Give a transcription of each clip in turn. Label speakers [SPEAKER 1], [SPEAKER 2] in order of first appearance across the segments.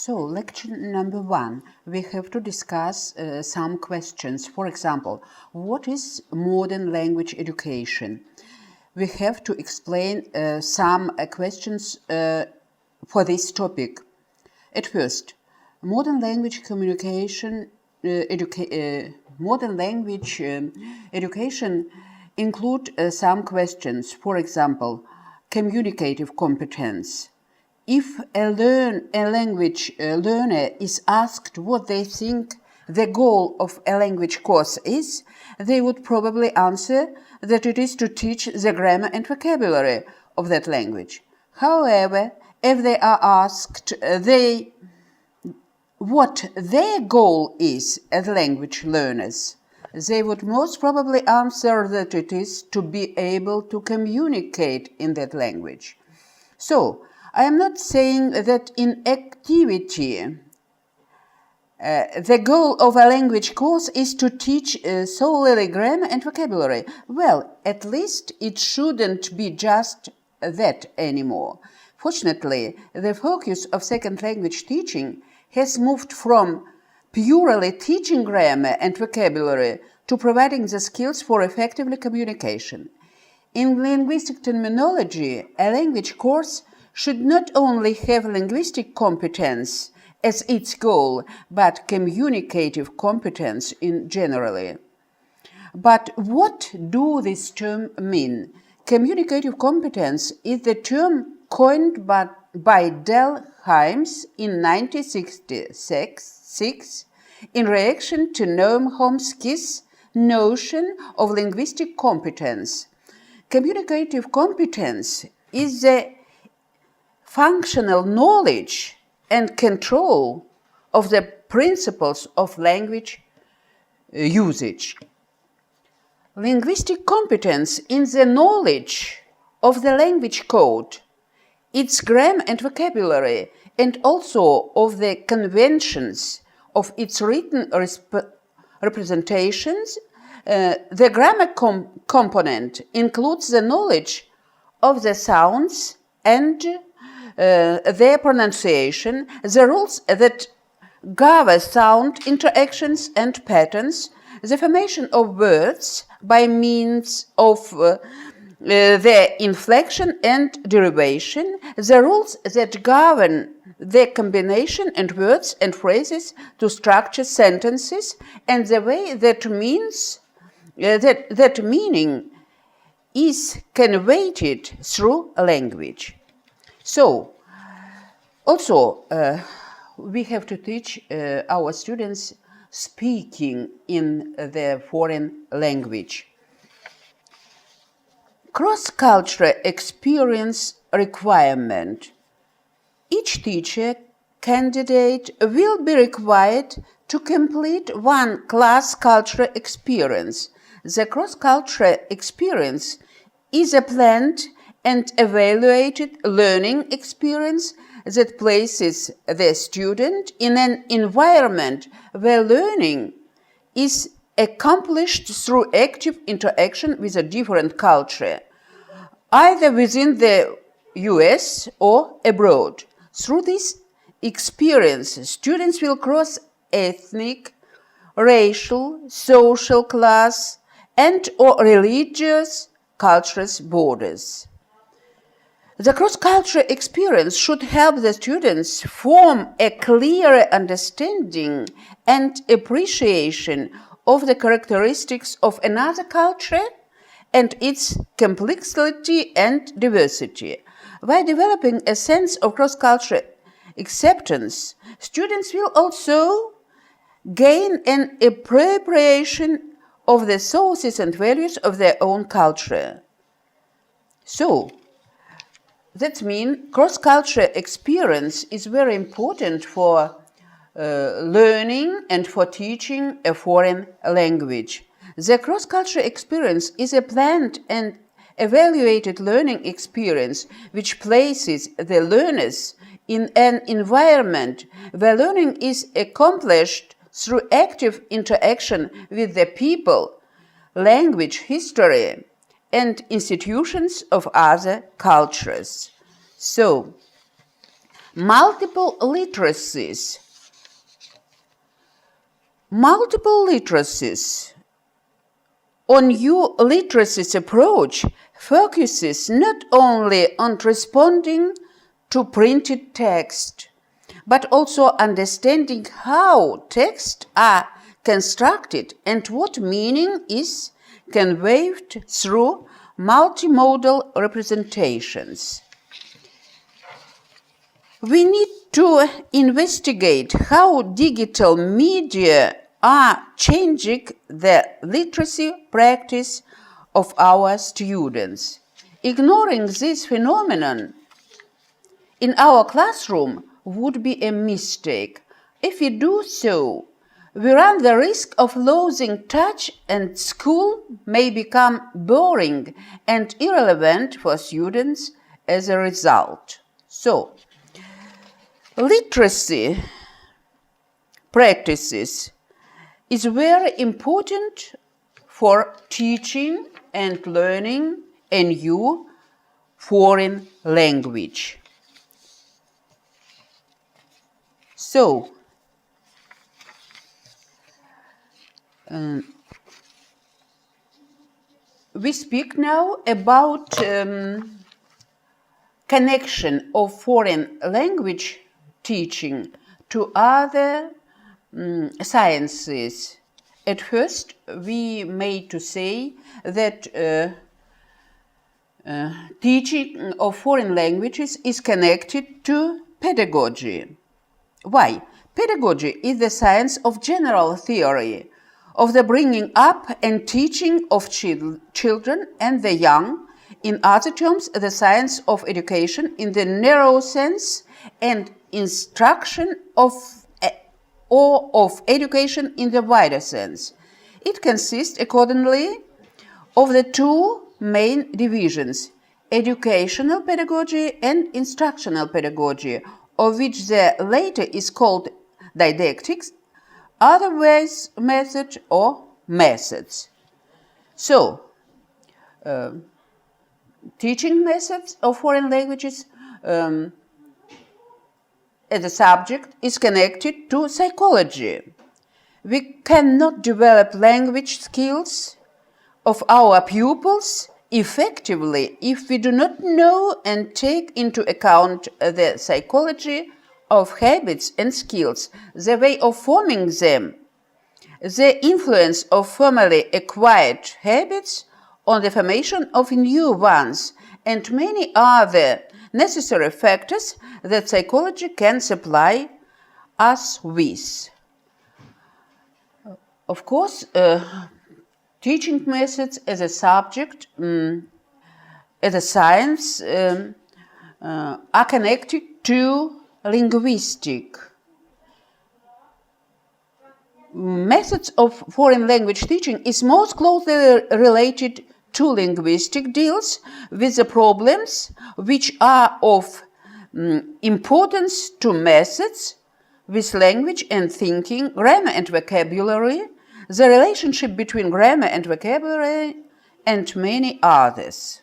[SPEAKER 1] So, lecture number 1, we have to discuss some questions. For example, what is modern language education? We have to explain some questions for this topic. At first, modern language communication, modern language education include some questions. For example, communicative competence. If a language learner is asked what they think the goal of a language course is, they would probably answer that it is to teach the grammar and vocabulary of that language. However, if they are asked what their goal is as language learners, they would most probably answer that it is to be able to communicate in that language. So, I am not saying that in activity the goal of a language course is to teach solely grammar and vocabulary. Well, at least it shouldn't be just that anymore. Fortunately, the focus of second language teaching has moved from purely teaching grammar and vocabulary to providing the skills for effective communication. In linguistic terminology, a language course should not only have linguistic competence as its goal, but communicative competence in generally. But what do this term mean? Communicative competence is the term coined by Del Hymes in 1966 in reaction to Noam Chomsky's notion of linguistic competence. Communicative competence is the functional knowledge and control of the principles of language usage. Linguistic competence in the knowledge of the language code, its grammar and vocabulary, and also of the conventions of its written representations. The grammar component includes the knowledge of the sounds and their pronunciation, the rules that govern sound interactions and patterns, the formation of words by means of their inflection and derivation, the rules that govern the combination of words and phrases to structure sentences, and the way that meaning is conveyed through language. So, also, we have to teach our students speaking in the foreign language. Cross-cultural experience requirement. Each teacher candidate will be required to complete one cross-cultural experience. The cross-cultural experience is a planned and evaluated learning experience that places the student in an environment where learning is accomplished through active interaction with a different culture, either within the US or abroad. Through this experience, students will cross ethnic, racial, social class, and or religious cultural borders. The cross-cultural experience should help the students form a clearer understanding and appreciation of the characteristics of another culture and its complexity and diversity. By developing a sense of cross-cultural acceptance, students will also gain an appropriation of the sources and values of their own culture. So, that means cross-cultural experience is very important for learning and for teaching a foreign language. The cross-cultural experience is a planned and evaluated learning experience which places the learners in an environment where learning is accomplished through active interaction with the people, language, history, and institutions of other cultures. So, multiple literacies. Multiple literacies or new literacies approach focuses not only on responding to printed text, but also understanding how texts are constructed and what meaning is conveyed through multimodal representations. We need to investigate how digital media are changing the literacy practice of our students. Ignoring this phenomenon in our classroom would be a mistake. If we do so, we run the risk of losing touch and school may become boring and irrelevant for students as a result. So, literacy practices is very important for teaching and learning a new foreign language. So, we speak now about connection of foreign language teaching to other sciences. At first, we made to say that teaching of foreign languages is connected to pedagogy. Why? Pedagogy is the science of general theory, of the bringing up and teaching of children and the young. In other terms, the science of education in the narrow sense and instruction of education in the wider sense. It consists accordingly of the two main divisions, educational pedagogy and instructional pedagogy, of which the latter is called didactics, otherwise method or methods. So, teaching methods of foreign languages as a subject is connected to psychology. We cannot develop language skills of our pupils effectively if we do not know and take into account the psychology of habits and skills, the way of forming them, the influence of formerly acquired habits on the formation of new ones, and many other necessary factors that psychology can supply us with. Of course, teaching methods as a subject, as a science, are connected to linguistic. Methods of foreign language teaching is most closely related to linguistic deals with the problems which are of importance to methods with language and thinking, grammar and vocabulary, the relationship between grammar and vocabulary, and many others.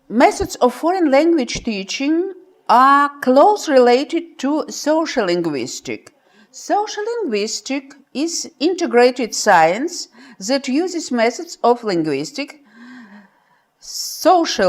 [SPEAKER 1] Methods of foreign language teaching are close related to social linguistic. Social linguistic is integrated science that uses methods of linguistic, sociology,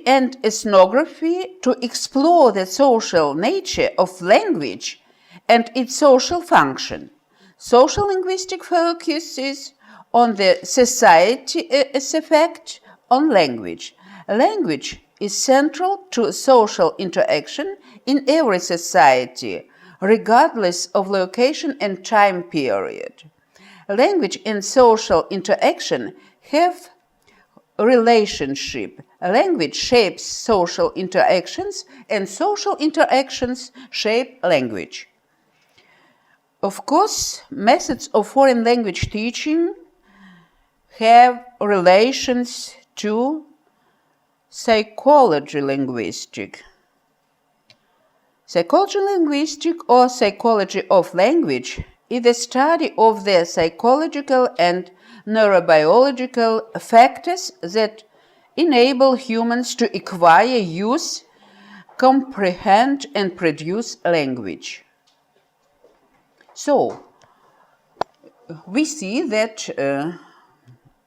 [SPEAKER 1] and ethnography to explore the social nature of language and its social function. Social linguistic focuses on the society's effect on language. Language is central to social interaction in every society, regardless of location and time period. Language and social interaction have a relationship. Language shapes social interactions, and social interactions shape language. Of course, methods of foreign language teaching have relations to psychology linguistic. Psychology linguistic or psychology of language is the study of the psychological and neurobiological factors that enable humans to acquire, use, comprehend, and produce language. So, we see that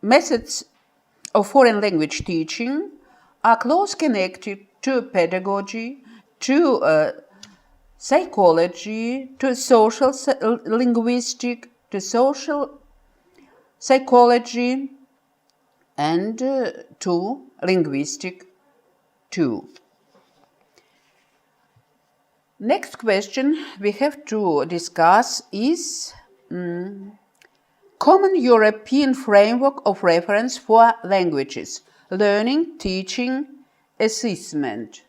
[SPEAKER 1] methods of foreign language teaching are close connected to pedagogy, to psychology, to social linguistic, to social psychology, and to linguistic too. Next question we have to discuss is Common European Framework of Reference for Languages, Learning, Teaching, Assessment.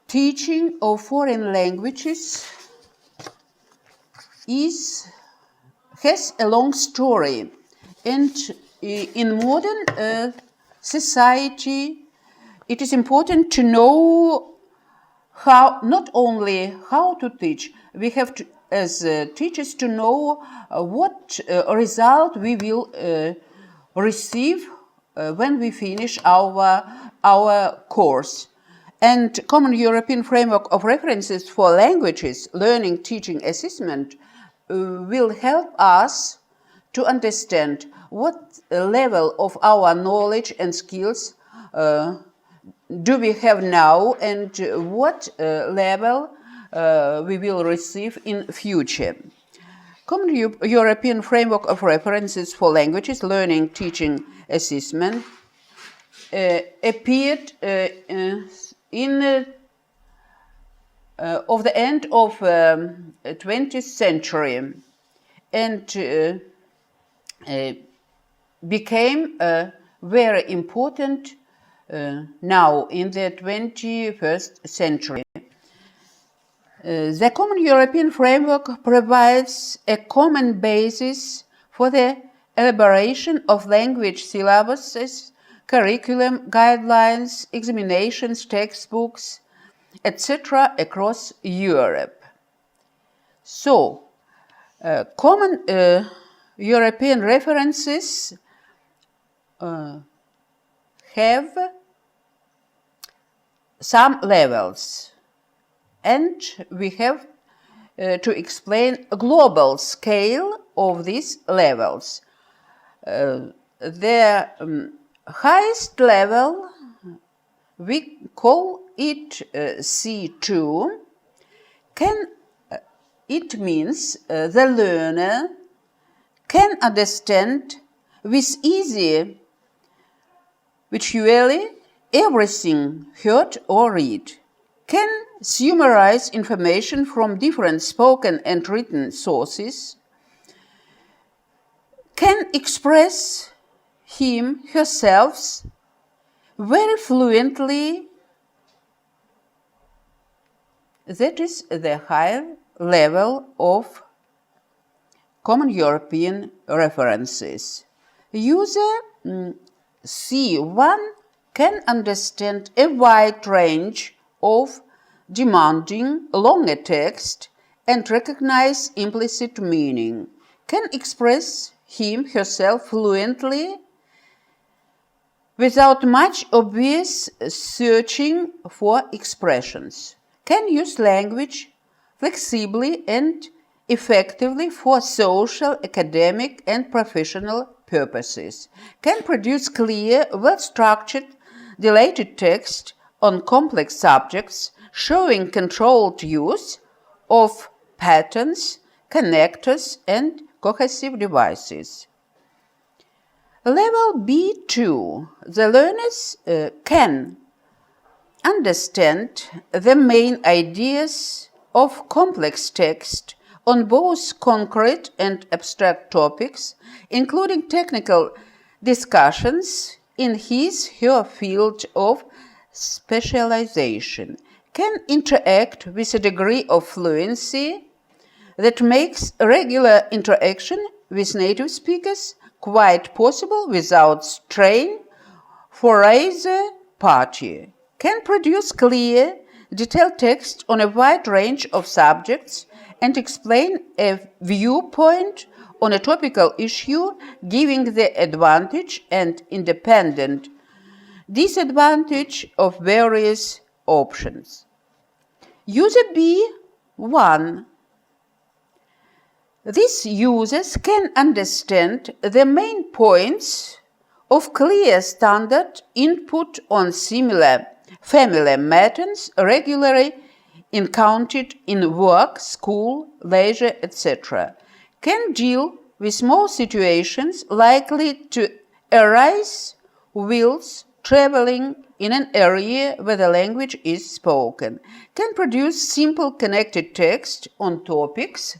[SPEAKER 1] Teaching of foreign languages has a long story, and in modern society it is important to know not only how to teach, we have to, as teachers, to know what result we will receive when we finish our course. And Common European Framework of References for Languages, Learning, Teaching, Assessment will help us to understand what level of our knowledge and skills do we have now, and what level we will receive in future. Common European Framework of References for Languages, Learning, Teaching, Assessment appeared of the end of 20th century and became very important now in the 21st century. The Common European Framework provides a common basis for the elaboration of language syllabuses, curriculum, guidelines, examinations, textbooks, etc. across Europe. So, common European references have some levels, and we have to explain a global scale of these levels. The highest level, we call it C2. It means the learner can understand with easy, visually, everything heard or read, can summarize information from different spoken and written sources, can express herself very fluently. That is the higher level of Common European references. User C1 can understand a wide range of demanding longer text and recognize implicit meaning, can express herself fluently without much obvious searching for expressions, can use language flexibly and effectively for social, academic, and professional purposes, can produce clear, well-structured, dilated text on complex subjects, showing controlled use of patterns, connectors, and cohesive devices. Level B2, the learners can understand the main ideas of complex text on both concrete and abstract topics, including technical discussions in her field of specialization, can interact with a degree of fluency that makes regular interaction with native speakers quite possible without strain for either party, can produce clear, detailed text on a wide range of subjects and explain a viewpoint on a topical issue, giving the advantage and independent disadvantage of various options. User B1. These users can understand the main points of clear standard input on similar familiar matters regularly encountered in work, school, leisure, etc. Can deal with small situations likely to arise whilst traveling in an area where the language is spoken. Can produce simple connected text on topics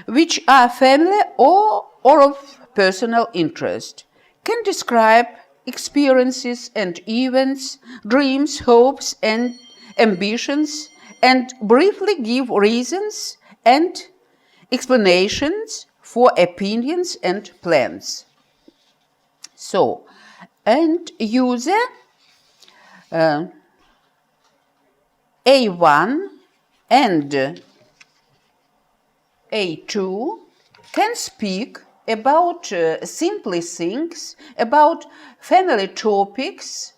[SPEAKER 1] which are familiar or of personal interest. Can describe experiences and events, dreams, hopes, and ambitions, and briefly give reasons and explanations for opinions and plans. So, and user A1 and A2 can speak about simple things, about family topics.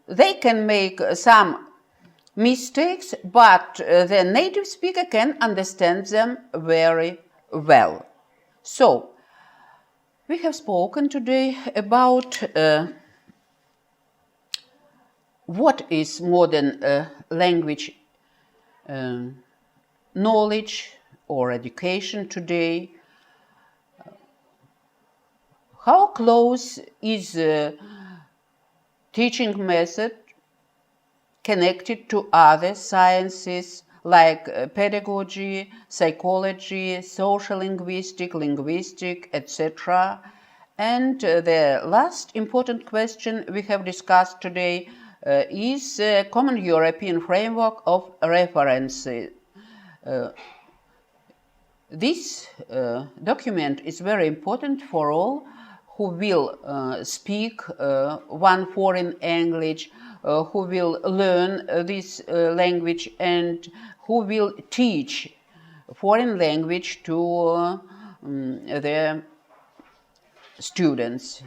[SPEAKER 1] They can make some mistakes, but the native speaker can understand them very well. So, we have spoken today about what is modern language knowledge or education today. How close is teaching method connected to other sciences like pedagogy, psychology, social linguistic, etc. And the last important question we have discussed today is a common European framework of references. This document is very important for all who will speak one foreign language, who will learn this language, and who will teach foreign language to their students.